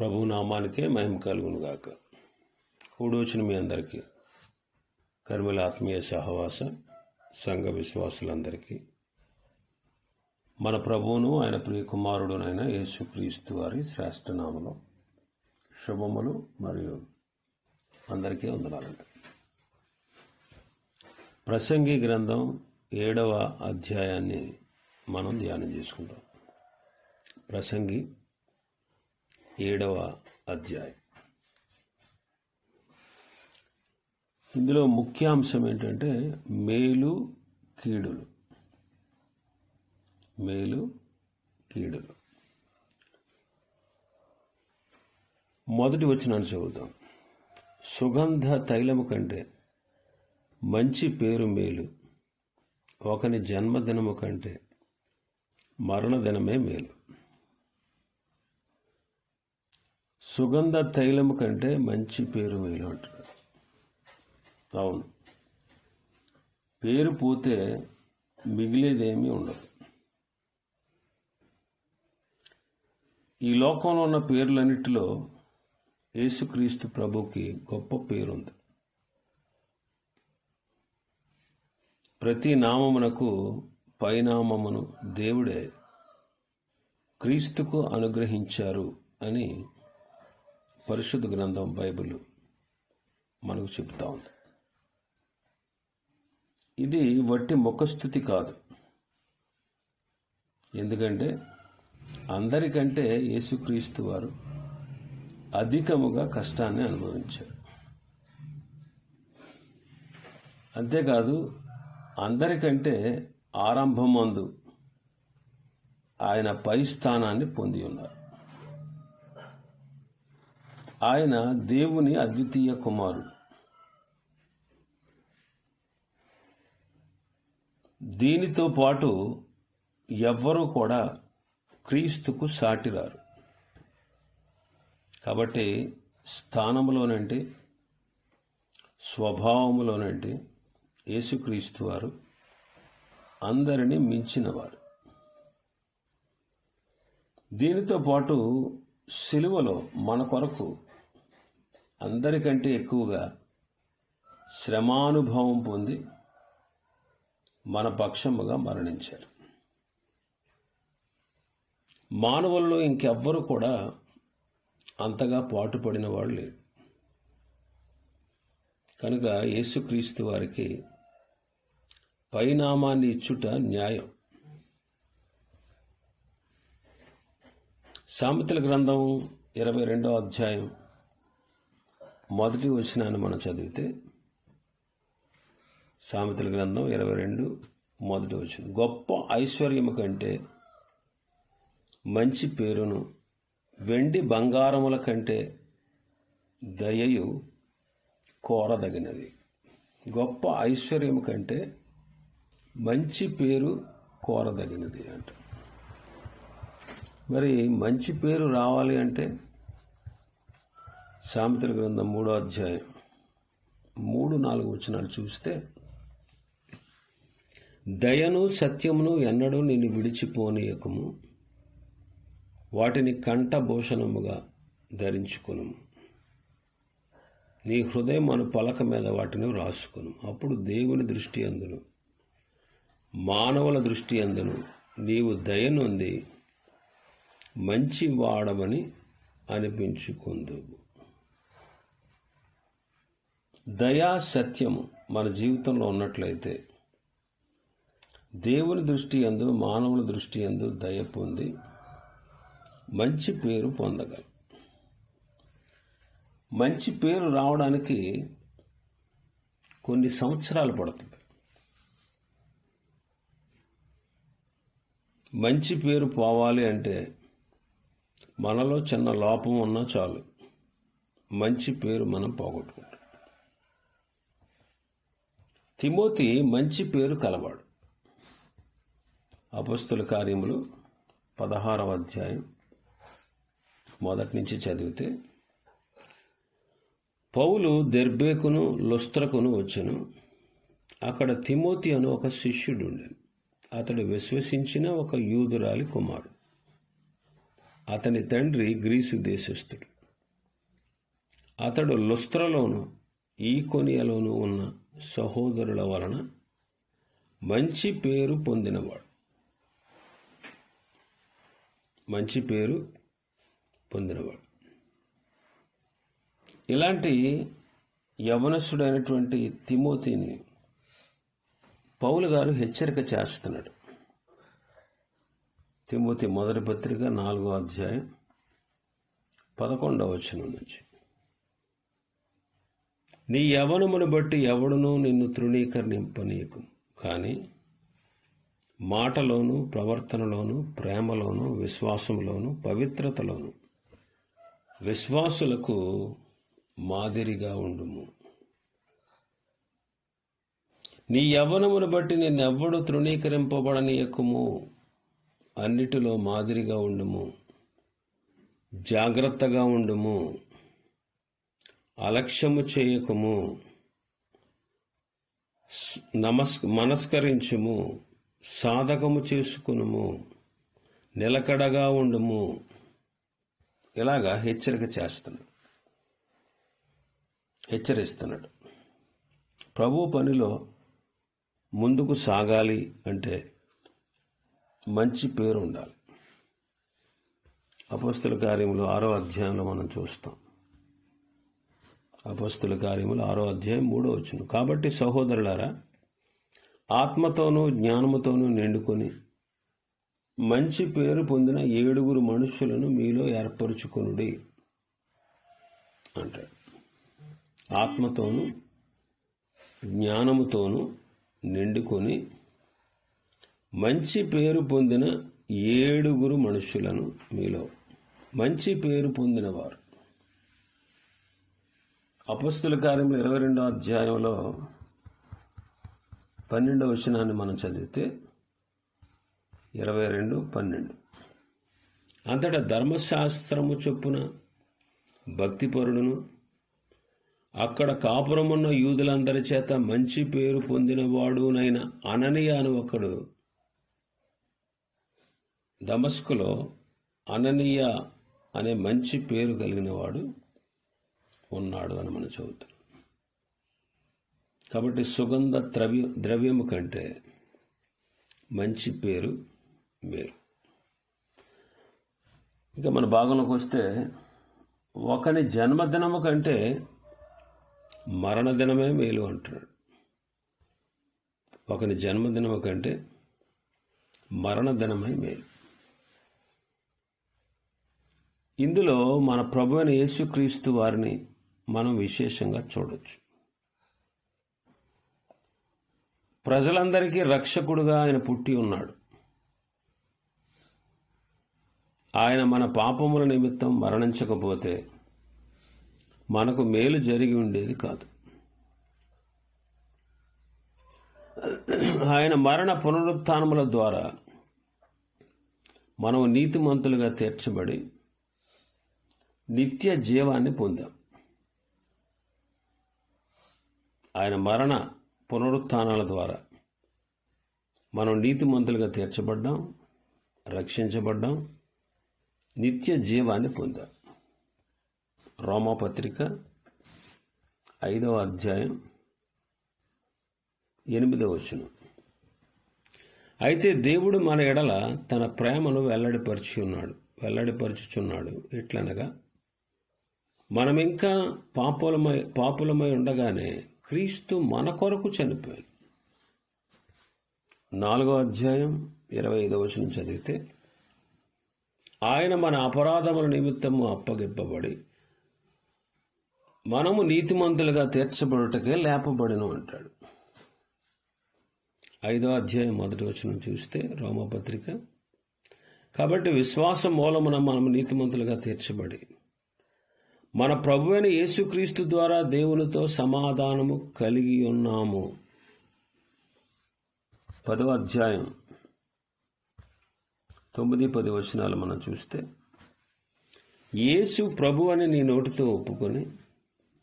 ప్రభు నామానికే మహిమ కలుగును గాక. కూడొచ్చిన మీ అందరికీ, కర్మల ఆత్మీయ సహవాస సంఘ విశ్వాసులందరికీ మన ప్రభువును ఆయన ప్రియ కుమారుడునైన యేసుక్రీస్తు వారి శ్రేష్ఠ నామములో శుభములు మరియు అందరికీ వందనాలండి. ప్రసంగి గ్రంథం 7వ అధ్యాయాన్ని మనం ధ్యానం చేసుకుంటాం. ప్రసంగి 7వ అధ్యాయం. ఇందులో ముఖ్యాంశం ఏంటంటే మేలు కీడులు. మేలు కీడులు. మొదటి వచనాన్ని చదువుతాం. సుగంధ తైలము కంటే మంచి పేరు మేలు, ఒకని జన్మదినము కంటే మరణదినమే మేలు. సుగంధ తైలము కంటే మంచి పేరు మేలు అంటారు. అవును, పేరు పోతే మిగిలేదేమీ ఉండదు. ఈ లోకంలో ఉన్న పేర్లన్నిటిలో యేసుక్రీస్తు ప్రభుకి గొప్ప పేరుంది. ప్రతి నామమునకు పైనామమును దేవుడే క్రీస్తుకు అనుగ్రహించారు అని పరిశుద్ధ గ్రంథం బైబిల్ మనకు చెబుతా ఉంది. ఇది వట్టి ముఖస్థుతి కాదు. ఎందుకంటే అందరికంటే యేసుక్రీస్తు వారు అధికముగా కష్టాన్ని అనుభవించారు. అంతేకాదు, అందరికంటే ఆరంభమందు ఆయన పై స్థానాన్ని పొంది ఉన్నారు. ఆయన దేవుని అద్వితీయ కుమారుడు. దీనితో పాటు ఎవ్వరూ కూడా క్రీస్తుకు సాటిరారు. కాబట్టి స్థానంలోనంటే స్వభావంలోనంటే యేసుక్రీస్తు వారు అందరినీ మించినవారు. దీనితో పాటు సిలువలో మన కొరకు అందరికంటే ఎక్కువగా శ్రమానుభవం పొంది మన పక్షముగా మరణించారు. మానవుల్లో ఇంకెవ్వరూ కూడా అంతగా పాటుపడిన వాడు లేడు. కనుక యేసుక్రీస్తు వారికి పైనామాన్ని ఇచ్చుట న్యాయం. సామెతల గ్రంథం 22వ అధ్యాయం మొదటి వచనాన్ని మనం చదివితే, సామెతల గ్రంథం 22 మొదటి వచనం, గొప్ప ఐశ్వర్యము కంటే మంచి పేరును, వెండి బంగారముల కంటే దయయు కోరదగినది. గొప్ప ఐశ్వర్యము కంటే మంచి పేరు కోరదగినది అంట. మరి మంచి పేరు రావాలి అంటే సామెతల గ్రంథం 3వ అధ్యాయం 3-4 వచనాలు చూస్తే, దయను సత్యమును ఎన్నడూ నిన్ను విడిచిపోనీయకము, వాటిని కంఠభూషణముగా ధరించుకును, నీ హృదయం అను పలక మీద వాటిని రాసుకును. అప్పుడు దేవుని దృష్టి అందును మానవుల దృష్టి అందును నీవు దయనుంది మంచి వాడమని అనిపించుకుందువు. దయా సత్యము మన జీవితంలో ఉన్నట్లయితే దేవుని దృష్టి యందు మానవుల దృష్టి యందు దయ పొంది మంచి పేరు పొందగలం. మంచి పేరు రావడానికి కొన్ని సంవత్సరాలు పడుతుంది. మంచి పేరు పోవాలి అంటే మనలో చిన్న లోపం ఉన్నా చాలు, మంచి పేరు మనం పోగొట్టుకుంటాం. తిమోతి మంచి పేరు కలవాడు. అపొస్తలుల కార్యములు 16వ అధ్యాయం మొదటి నుంచి చదివితే, పౌలు దెర్బేకును లుస్త్రకును వచ్చెను. అక్కడ తిమోతి అను ఒక శిష్యుడు ఉండెను. అతడు విశ్వసించిన ఒక యూదురాలి కుమారుడు. అతని తండ్రి గ్రీసు దేశస్థుడు. అతడు లుస్త్రలోను ఈకొనియలోను ఉన్న సహోదరుల వలన మంచి పేరు పొందినవాడు. మంచి పేరు పొందినవాడు. ఇలాంటి యవనస్తుడైనటువంటి తిమోతిని పౌలు గారు హెచ్చరిక చేస్తున్నాడు. తిమోతి మొదటి పత్రిక 4వ అధ్యాయం 11వ వచనం నుంచి, నీ యవనమును బట్టి ఎవడునూ నిన్ను తృణీకరింపనీయకు, కానీ మాటలోను, ప్రవర్తనలోను, ప్రేమలోను, విశ్వాసంలోను, పవిత్రతలోను విశ్వాసులకు మాదిరిగా ఉండుము. నీ యవ్వనమును బట్టి నిన్నెవ్వడు తృణీకరింపబడనీయకుము, అన్నిటిలో మాదిరిగా ఉండుము, జాగ్రత్తగా ఉండుము, అలక్ష్యము చేయకుము, మనస్కరించుము, సాధకము చేసుకునుము, నిలకడగా ఉండుము. ఇలాగా హెచ్చరిస్తున్నాడు. ప్రభు పనిలో ముందుకు సాగాలి అంటే మంచి పేరు ఉండాలి. అపోస్తుల కార్యములు 6వ అధ్యాయంలో మనం చూస్తాం. అపోస్తుల కార్యములు 6వ అధ్యాయం 3వ వచనం, కాబట్టి సహోదరులారా, ఆత్మతోనూ జ్ఞానముతోనూ నిండుకొని మంచి పేరు పొందిన 7 మనుషులను మీలో ఏర్పరచుకొనుడి అంటాడు. ఆత్మతోనూ జ్ఞానముతోనూ నిండుకొని మంచి పేరు పొందిన 7 మనుషులను మీలో, మంచి పేరు పొందినవారు. అపోస్తుల కార్యములు 22వ అధ్యాయంలో 12వ వచనాన్ని మనం చదివితే 22:12, అంతటా ధర్మశాస్త్రము చొప్పున భక్తిపరుడును అక్కడ కాపురమున్న యూదులందరి చేత మంచి పేరు పొందినవాడునైన అననీయ అను ఒకడు దమస్కులో, అననీయ అనే మంచి పేరు కలిగిన వాడు ఉన్నాడు అని మనం చదువుతాం. కాబట్టి సుగంధ ద్రవ్యము కంటే మంచి పేరు మేలు. ఇక మన భాగంలోకి వస్తే, ఒకని జన్మదినము కంటే మరణదినమే మేలు అంటున్నాడు. ఒకని జన్మదినము కంటే మరణదినమే మేలు. ఇందులో మన ప్రభు అయిన యేసుక్రీస్తు వారిని మనం విశేషంగా చూడొచ్చు. ప్రజలందరికీ రక్షకుడుగా ఆయన పుట్టి ఉన్నాడు. ఆయన మన పాపముల నిమిత్తం మరణించకపోతే మనకు మేలు జరిగి ఉండేది కాదు. ఆయన మరణ పునరుత్థానముల ద్వారా మనం నీతిమంతులుగా తీర్చబడి నిత్య జీవాన్ని పొందాం. ఆయన మరణ పునరుత్థానాల ద్వారా మనం నీతిమంతులుగా తీర్చబడ్డాం, రక్షించబడ్డాం, నిత్య జీవాన్ని పొందాం. రోమాపత్రిక 5వ అధ్యాయం 8వ వచనం, అయితే దేవుడు మన ఎడల తన ప్రేమను వెల్లడిపరుచుచున్నాడు. ఎట్లనగా, మనమింకా పాపులమై ఉండగానే క్రీస్తు మన కొరకు చనిపోయాడు. 4వ అధ్యాయం 25వ వచనం చదివితే, ఆయన మన అపరాధముల నిమిత్తము అప్పగింపబడి మనము నీతిమంతులుగా తీర్చబడుటకే లేపబడిను అంటాడు. 5వ అధ్యాయం 1వ వచనం చూస్తే రోమపత్రిక, కాబట్టి విశ్వాసం మూలమున మనము నీతిమంతులుగా తీర్చబడి మన ప్రభువైన యేసుక్రీస్తు ద్వారా దేవునితో సమాధానము కలిగి ఉన్నాము. 10వ అధ్యాయం 9-10 వచనాలు మనం చూస్తే, యేసు ప్రభు అని నీ నోటితో ఒప్పుకొని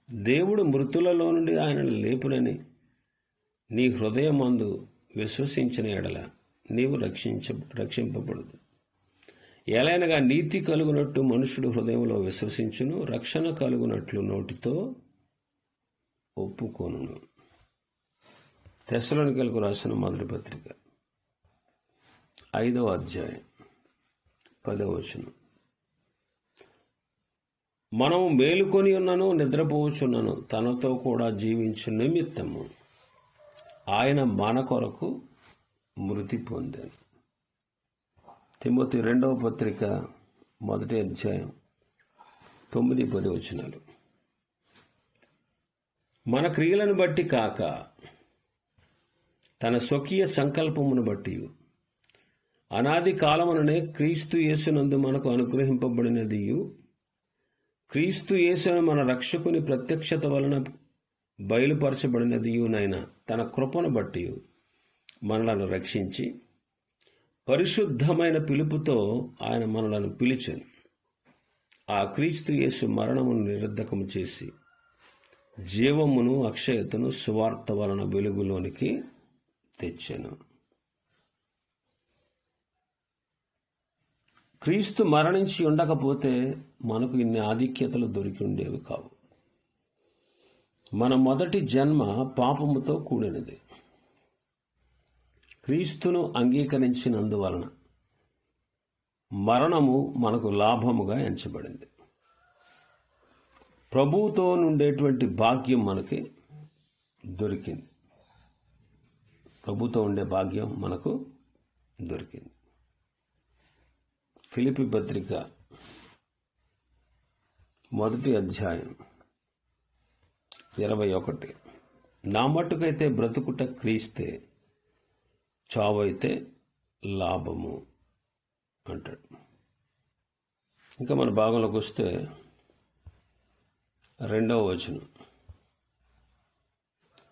దేవుడు మృతులలో నుండి ఆయనను లేపునని నీ హృదయమందు విశ్వసించిన ఎడల నీవు రక్షింపబడదు. ఎలైనగా నీతి కలుగునట్టు మనుషుడు హృదయంలో విశ్వసించును, రక్షణ కలుగునట్లు నోటితో ఒప్పుకొనును. తెస్సలోనికైలకు రాసిన మొదటి పత్రిక 5వ అధ్యాయం 10వ వచనం. మనము మేలుకొని ఉన్నను నిద్రపోవచ్చున్నను తనతో కూడా జీవించు నిమిత్తము ఆయన మన కొరకు మృతి పొందాను. తిమోతి 2వ పత్రిక 1వ అధ్యాయం 9-10 వచనాలు. మన క్రియలను బట్టి కాక తన స్వకీయ సంకల్పమును బట్టి అనాది కాలముననే క్రీస్తు యేసునందు మనకు అనుగ్రహింపబడినదియు, క్రీస్తు యేసును మన రక్షకుని ప్రత్యక్షత వలన బయలుపరచబడినదియునైన తన కృపను బట్టి మనలను రక్షించి పరిశుద్ధమైన పిలుపుతో ఆయన మనలను పిలిచెను. ఆ క్రీస్తు యేసు మరణమును నిరర్ధకము చేసి జీవమును అక్షయతను సువార్త వలన వెలుగులోనికి తెచ్చెను. క్రీస్తు మరణించి ఉండకపోతే మనకు ఇన్ని ఆధిక్యతలు దొరికి ఉండేవి కావు. మన మొదటి జన్మ పాపముతో కూడినది. క్రీస్తును అంగీకరించినందువలన మరణము మనకు లాభముగా ఎంచబడింది. ప్రభువుతో నుండేటువంటి భాగ్యం మనకి దొరికింది. ప్రభుతో ఉండే భాగ్యం మనకు దొరికింది. ఫిలిప్పీ పత్రిక 1వ అధ్యాయం 21. నా మట్టుకైతే బ్రతుకుట క్రీస్తే, చావైతే లాభము అంటాడు. ఇంకా మన భాగంలోకి వస్తే 2వ వచనం.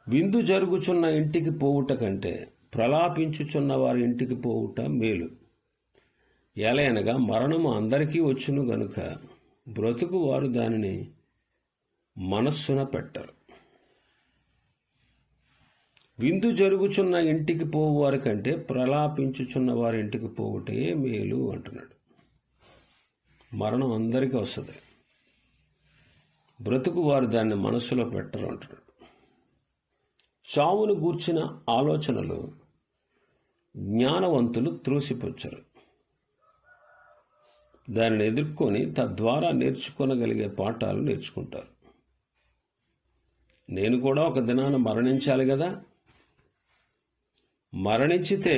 విందు జరుగుచున్న ఇంటికి పోవుట కంటే ప్రలాపించుచున్న వారి ఇంటికి పోవుట మేలు. ఎలయనగా మరణము అందరికీ వచ్చును గనుక బ్రతుకు వారు దానిని మనస్సున పెట్టరు. విందు జరుగుచున్న ఇంటికి పోవు వారి కంటే ప్రలాపించుచున్న వారి ఇంటికి పోవుటే మేలు అంటున్నాడు. మరణం అందరికీ వస్తుంది, బ్రతుకు వారు దాన్ని మనస్సులో పెట్టరు అంటున్నాడు. చావును గూర్చిన ఆలోచనలు జ్ఞానవంతులు త్రోసిపుచ్చరు. దానిని ఎదుర్కొని తద్వారా నేర్చుకోగలిగే పాఠాలు నేర్చుకుంటారు. నేను కూడా ఒక దినాన మరణించాలి కదా, మరణించితే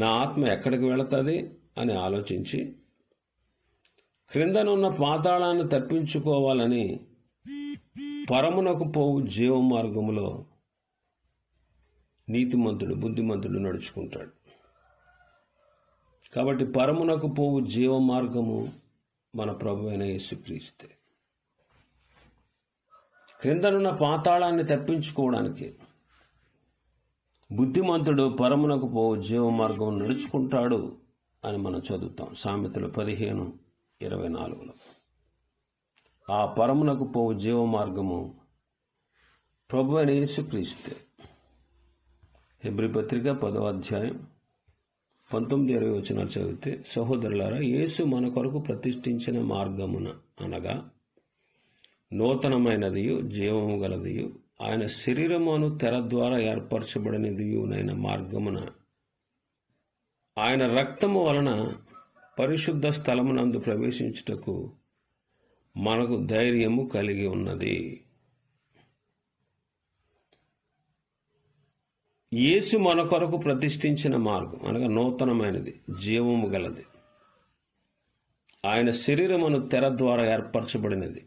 నా ఆత్మ ఎక్కడికి వెళుతుంది అని ఆలోచించి క్రిందనున్న పాతాళాన్ని తప్పించుకోవాలని పరమునకు పోవు జీవ మార్గములో నీతిమంతుడు బుద్ధిమంతుడు నడుచుకుంటాడు. కాబట్టి పరమునకు పోవు జీవ మార్గము మన ప్రభువైన యేసుక్రీస్తే. క్రిందనున్న పాతాళాన్ని తప్పించుకోవడానికి బుద్ధిమంతుడు పరమునకు పోవు జీవ మార్గం నడుచుకుంటాడు అని మనం చదువుతాం సామెతలు 15:24. ఆ పరమునకు పోవు జీవ మార్గము ప్రభువైన యేసుక్రీస్తే. హెబ్రీ పత్రిక 10వ అధ్యాయం 19-20 వచనాలు చదివితే, సహోదరులారా, యేసు మన కొరకు ప్రతిష్ఠించిన మార్గమున అనగా నూతనమైనదియు జీవము గలదియు ఆయన శరీరమును తెర ద్వారా ఏర్పరచబడినదియునైన మార్గమున ఆయన రక్తము వలన పరిశుద్ధ స్థలమునందు ప్రవేశించుటకు మనకు ధైర్యము కలిగి ఉన్నది. యేసు మన కొరకు ప్రతిష్ఠించిన మార్గం అనగా నూతనమైనది, జీవము గలది, ఆయన శరీరమును తెర ద్వారా ఏర్పరచబడినది.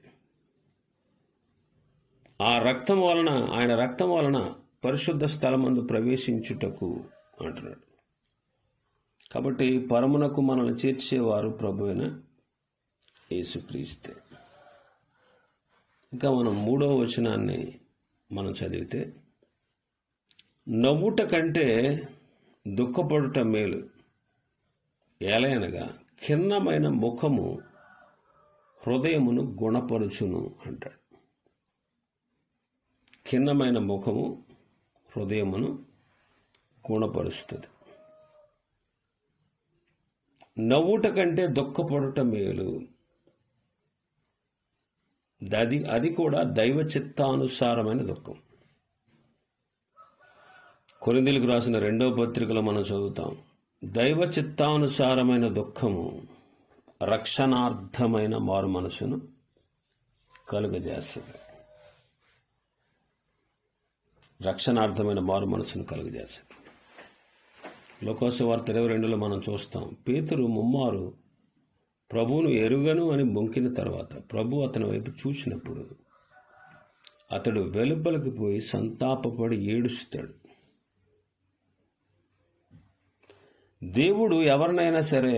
ఆయన రక్తం వలన పరిశుద్ధ స్థలమందు ప్రవేశించుటకు అంటున్నాడు. కాబట్టి పరమునకు మనల్ని చేర్చేవారు ప్రభువైన యేసుక్రీస్తే. ఇంకా మనం 3వ వచనాన్ని మనం చదివితే, నవ్వుట కంటే దుఃఖపడుట మేలు, ఏలయనగా ఖిన్నమైన ముఖము హృదయమును గుణపరుచును అంటాడు. ఖిన్నమైన ముఖము హృదయమును గుణపరుస్తుంది. నవ్వుట కంటే దుఃఖపడుట మేలు. అది కూడా దైవ చిత్తానుసారమైన దుఃఖం. కొరింథీయులకు రాసిన 2వ పత్రికలో మనం చదువుతాం, దైవ చిత్తానుసారమైన దుఃఖము రక్షణార్థమైన మారు మనసును కలుగజేస్తుంది. రక్షణార్థమైన మారు మనసును కలుగజేస్తుంది. లోకాసువార్త 22లో మనం చూస్తాం, పేతురు ముమ్మారు ప్రభువును ఎరుగను అని బొంకిన తర్వాత ప్రభు అతని వైపు చూసినప్పుడు అతడు వెలుపలికి పోయి సంతాపపడి ఏడుస్తాడు. దేవుడు ఎవరినైనా సరే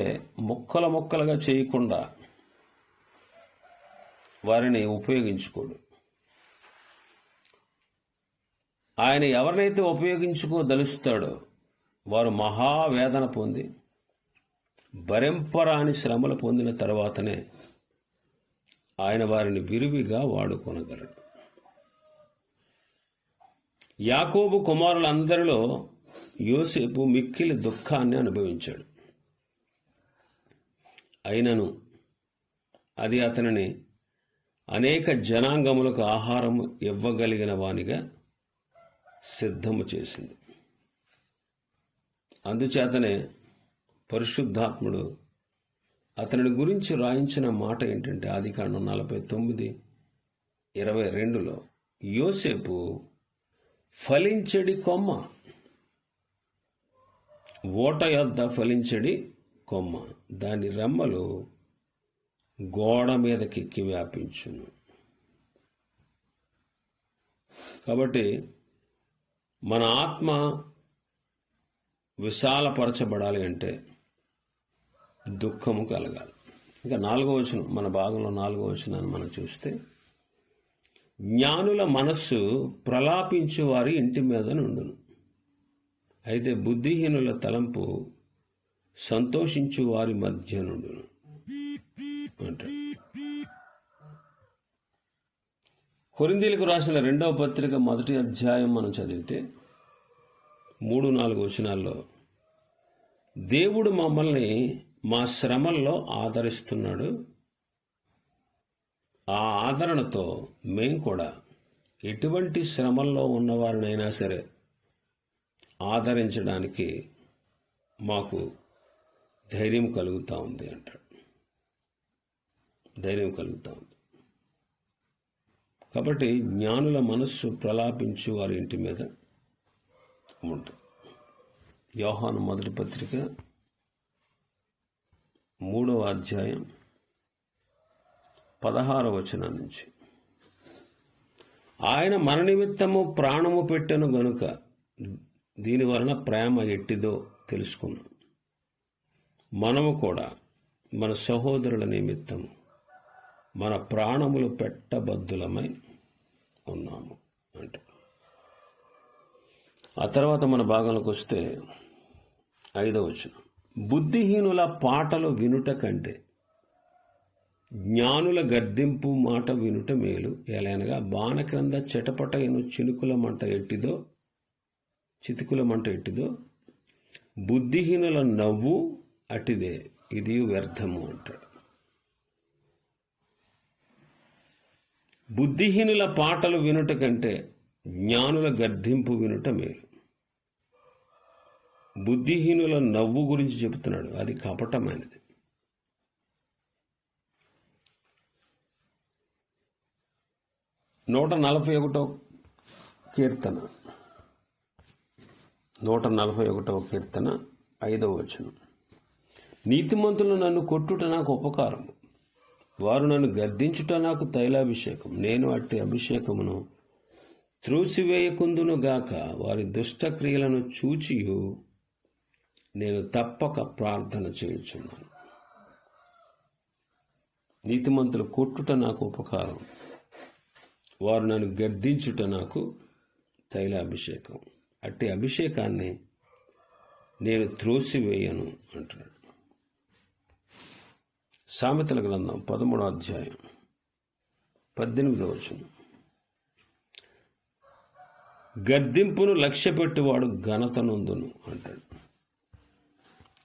ముక్కలుగా చేయకుండా వారిని ఉపయోగించుకోడు. ఆయన ఎవరినైతే ఉపయోగించుకోదలుస్తాడో వారు మహావేదన పొంది భరింపరాని శ్రమలు పొందిన తర్వాతనే ఆయన వారిని విరివిగా వాడుకొనగలడు. యాకోబు కుమారులందరిలో యోసేపు మిక్కిలి దుఃఖాన్ని అనుభవించాడు. అయినను అది అతనిని అనేక జనాంగములకు ఆహారం ఇవ్వగలిగిన వానిగా సిద్ధము చేసింది. అందుచేతనే పరిశుద్ధాత్ముడు అతని గురించి రాయించిన మాట ఏంటంటే, ఆదికాండం 49:22లో యోసేపు ఫలించడి కొమ్మ, ఓట యొద్ద ఫలించడి కొమ్మ, దాని రెమ్మలు గోడ మీదకెక్కి వ్యాపించును. కాబట్టి మన ఆత్మ విశాలపరచబడాలి అంటే దుఃఖము కలగాలి. ఇంకా 4వ వచనం, మన భాగంలో 4వ వచనాన్ని మనం చూస్తే, జ్ఞానుల మనస్సు ప్రలాపించు వారి ఇంటి మీద నుండును, అయితే బుద్ధిహీనుల తలంపు సంతోషించు వారి మధ్య నుండును అంటాడు. కొరింథీయులకు రాసిన 2వ పత్రిక 1వ అధ్యాయం మనం చదివితే 3-4 వచనాల్లో, దేవుడు మమ్మల్ని మా శ్రమల్లో ఆదరిస్తున్నాడు. ఆ ఆదరణతో మేం కూడా ఎటువంటి శ్రమల్లో ఉన్నవారినైనా సరే ఆదరించడానికి మాకు ధైర్యం కలుగుతూ ఉంది అంటాడు. ధైర్యం కలుగుతూ ఉంది. కాబట్టి జ్ఞానుల మనస్సు ప్రలాపించు వారి ఇంటి మీద ఉంటుంది. యోహాను మొదటి పత్రిక 3వ అధ్యాయం 16వ వచనం నుంచి, ఆయన మన నిమిత్తము ప్రాణము పెట్టెను గనుక దీని వలన ప్రేమ ఎట్టిదో తెలుసుకున్నాం. మనము కూడా మన సహోదరుల నిమిత్తము మన ప్రాణములు పెట్టబద్దులమై ఉన్నాము అంట. ఆ తర్వాత మన భాగంలోకి వస్తే 5వ వచనం, బుద్ధిహీనుల పాటలు వినుట కంటే జ్ఞానుల గద్దింపు మాట వినుట మేలు. ఎలానగా బాణ క్రింద చెటపట ఎను చితుకుల మంట ఎట్టిదో బుద్ధిహీనుల నవ్వు అటిదే, ఇది వ్యర్థము అంటాడు. బుద్ధిహీనుల పాటలు వినుట కంటే జ్ఞానుల గద్దింపు వినుట మేలు. బుద్ధిహీనుల నవ్వు గురించి చెబుతున్నాడు, అది కపటమైనది. నూట 141వ కీర్తన 5వ వచనం, నీతిమంతులు నన్ను కొట్టుట నాకు ఉపకారం, వారు నన్ను గద్దించుట నాకు తైలాభిషేకం. నేను అట్టి అభిషేకమును త్రోసివేయకుందును గాక. వారి దుష్టక్రియలను చూచియు నేను తప్పక ప్రార్థన చేయుచున్నాను. నీతిమంతులు కొట్టుట నాకు ఉపకారం, వారు నన్ను గద్దించుట నాకు తైలాభిషేకం. అట్టి అభిషేకాన్ని నేను త్రోసివేయను అంటున్నాడు. సామెతల గ్రంథం 13వ అధ్యాయం 18వ వచనం, గద్దింపును లక్ష్యపెట్టువాడు ఘనత నొందును అంటాడు.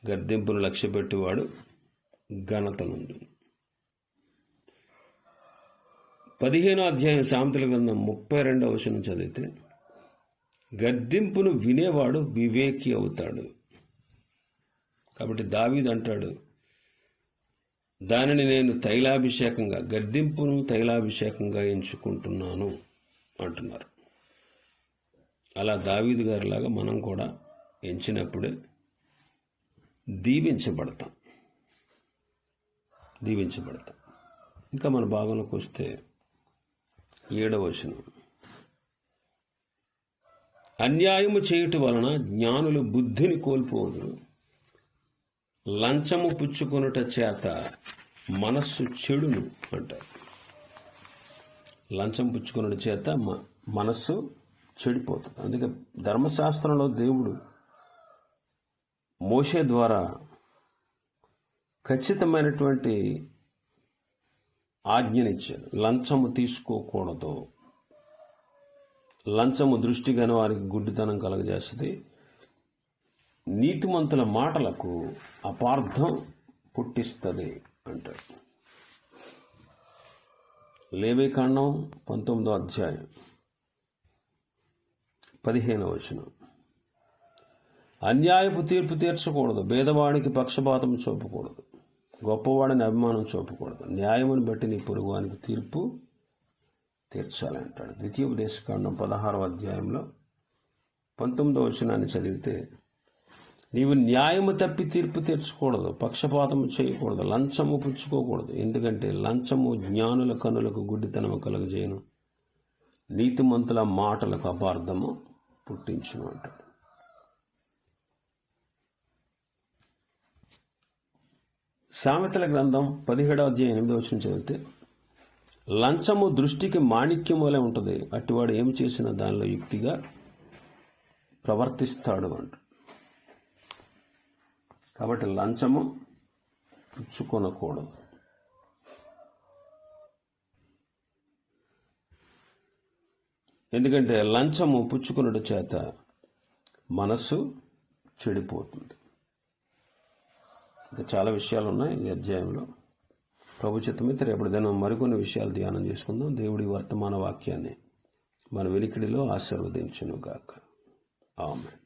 గద్దింపును లక్ష్యపెట్టువాడు ఘనత నొందును. 15వ అధ్యాయం సామెతల గ్రంథం 32వ వచనం చదివితే, గద్దింపును వినేవాడు వివేకి అవుతాడు. కాబట్టి దావీదు అంటాడు, దానిని నేను గద్దింపును తైలాభిషేకంగా ఎంచుకుంటున్నాను అంటున్నారు. అలా దావీదు గారిలాగా మనం కూడా ఎంచినప్పుడే దీవించబడతాం. ఇంకా మన భాగంలోకి వస్తే 7వ వచనం, అన్యాయము చేయుట వలన జ్ఞానులు బుద్ధిని కోల్పోదురు, లంచము పుచ్చుకొనుట చేత మనస్సు చెడును అంటారు. లంచం పుచ్చుకొనుట చేత మనస్సు చెడిపోతుంది. అందుకే ధర్మశాస్త్రంలో దేవుడు మోషే ద్వారా ఖచ్చితమైనటువంటి ఆజ్ఞనిచ్చాడు. లంచము తీసుకోకూడదు. లంచము దృష్టిగానే వారికి గుడ్డితనం కలగజేస్తుంది. నీతిమంతుల మాటలకు అపార్థం పుట్టిస్తుంది అంటాడు. లేవీకాండం 19వ అధ్యాయం 15వ వచనం, అన్యాయపు తీర్పు తీర్చకూడదు, భేదవాడికి పక్షపాతం చూపకూడదు, గొప్పవాడిని అభిమానం చూపకూడదు, న్యాయమును బట్టి నీ పొరుగువానికి తీర్పు తీర్చాలి అంటాడు. ద్వితీయోపదేశకాండం 16వ అధ్యాయంలో 19వ వచనాన్ని చదివితే, నీవు న్యాయము తప్పి తీర్పు తీర్చకూడదు, పక్షపాతము చేయకూడదు, లంచము పుచ్చుకోకూడదు, ఎందుకంటే లంచము జ్ఞానుల కనులకు గుడ్డితనము కలుగజేయను, నీతిమంతుల మాటలకు అపార్థము పుట్టించును అంటాడు. సామెతల గ్రంథం 17వ అధ్యాయం 8వ వచనం చదివితే, లంచము దృష్టికి మాణిక్యం వలె ఉంటుంది, అట్టివాడు ఏం చేసినా దానిలో యుక్తిగా ప్రవర్తిస్తాడు అంట. కాబట్టి లంచము పుచ్చుకొనకూడదు. ఎందుకంటే లంచము పుచ్చుకొనుట చేత మనస్సు చెడిపోతుంది. ఇంకా చాలా విషయాలు ఉన్నాయి ఈ అధ్యాయంలో. ప్రభు చిత్తమైతే రేపటి దినం మరికొన్ని విషయాలు ధ్యానం చేసుకుందాం. దేవుడి వర్తమాన వాక్యాన్ని మన వెలికిడిలో ఆశీర్వదించును గాక. ఆమేన్.